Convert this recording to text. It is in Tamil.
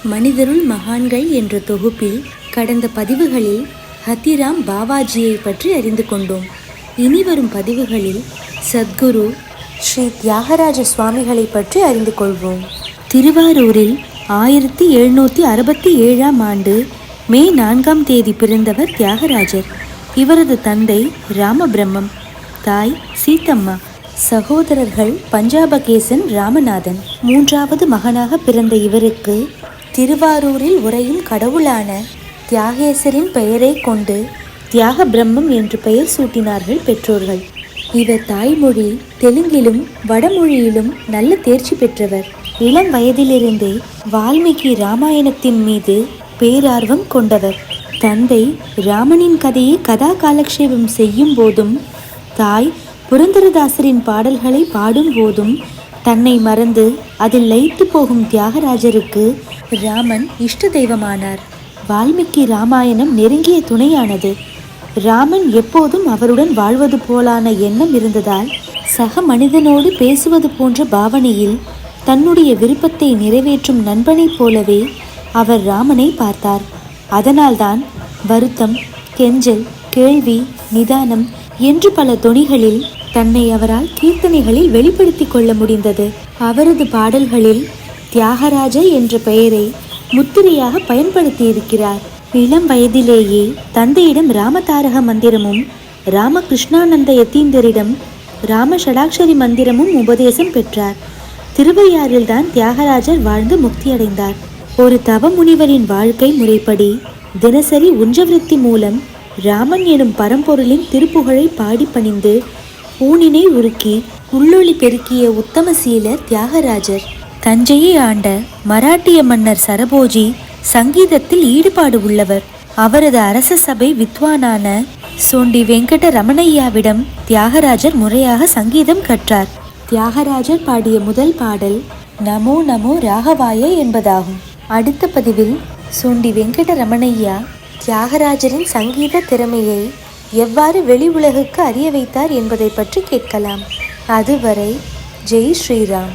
மனிதருள் மகான்கள் என்ற தொகுப்பில் கடந்த பதிவுகளில் ஹத்திராம் பாபாஜியை பற்றி அறிந்து கொண்டோம். இனி வரும் பதிவுகளில் சத்குரு ஸ்ரீ தியாகராஜ சுவாமிகளை பற்றி அறிந்து கொள்வோம். திருவாரூரில் 1767ஆம் ஆண்டு மே 4ஆம் தேதி பிறந்தவர் தியாகராஜர். இவரது தந்தை ராமபிரம்மம், தாய் சீத்தம்மா, சகோதரர்கள் பஞ்சாபகேசன், ராமநாதன். 3வது மகனாக பிறந்த இவருக்கு திருவாரூரில் உறையும் கடவுளான தியாகேசரின் பெயரை கொண்டு தியாக பிரம்மம் என்று பெயர் சூட்டினார்கள் பெற்றோர்கள். இவர் தாய்மொழி தெலுங்கிலும் வடமொழியிலும் நல்ல தேர்ச்சி பெற்றவர். இளம் வயதிலிருந்தே வால்மீகி ராமாயணத்தின் மீது பேரார்வம் கொண்டவர். தந்தை ராமனின் கதையை கதா காலக்ஷேபம் செய்யும் போதும் தாய் புரந்தரதாசரின் பாடல்களை பாடும் போதும் தன்னை மறந்து அதில் லயித்து போகும் தியாகராஜருக்கு ராமன் இஷ்ட தெய்வமானார். வால்மீகி ராமாயணம் நெருங்கிய துணையானது. ராமன் எப்போதும் அவருடன் வாழ்வது போலான எண்ணம் இருந்ததால் சக மனிதனோடு பேசுவது போன்ற பாவனையில் தன்னுடைய விருப்பத்தை நிறைவேற்றும் நண்பனைப் போலவே அவர் ராமனை பார்த்தார். அதனால்தான் வருத்தம், கெஞ்சல், கேள்வி, நிதானம் என்று பல தொனிகளில் தன்னை அவரால் கீர்த்தனைகளில் வெளிப்படுத்தி கொள்ள முடிந்தது. அவரது பாடல்களில் தியாகராஜ என்ற பெயரை முத்திரையாக பயன்படுத்தியிருக்கிறார். இளம் வயதிலேயே தந்தையிடம் ராமதாரக மந்திரமும் ராமகிருஷ்ணானந்த யதீந்தரிடம் ராம ஷடாக்ஷரி மந்திரமும் உபதேசம் பெற்றார். திருவையாறில்தான் தியாகராஜர் வாழ்ந்து முக்தியடைந்தார். ஒரு தவ முனிவரின் வாழ்க்கை முறைப்படி தினசரி உஞ்சவிருத்தி மூலம் ராமன் எனும் பரம்பொருளின் திருப்புகழை பாடி பணிந்து ஊனினை உருக்கி உள்ளொளி பெருக்கிய உத்தம சீலர் தியாகராஜர். தஞ்சையை ஆண்ட மராட்டிய மன்னர் சரபோஜி சங்கீதத்தில் ஈடுபாடு உள்ளவர். அவரது அரச சபை வித்வானான சோண்டி வெங்கட ரமணையாவிடம் தியாகராஜர் முறையாக சங்கீதம் கற்றார். தியாகராஜர் பாடிய முதல் பாடல் நமோ நமோ ராகவாய என்பதாகும். அடுத்த பதிவில் சோண்டி வெங்கட ரமணையா தியாகராஜரின் சங்கீத திறமையை எவ்வாறு வெளி உலகுக்கு அறிய வைத்தார் என்பதை பற்றி கேட்கலாம். அதுவரை ஜெய் ஸ்ரீராம்.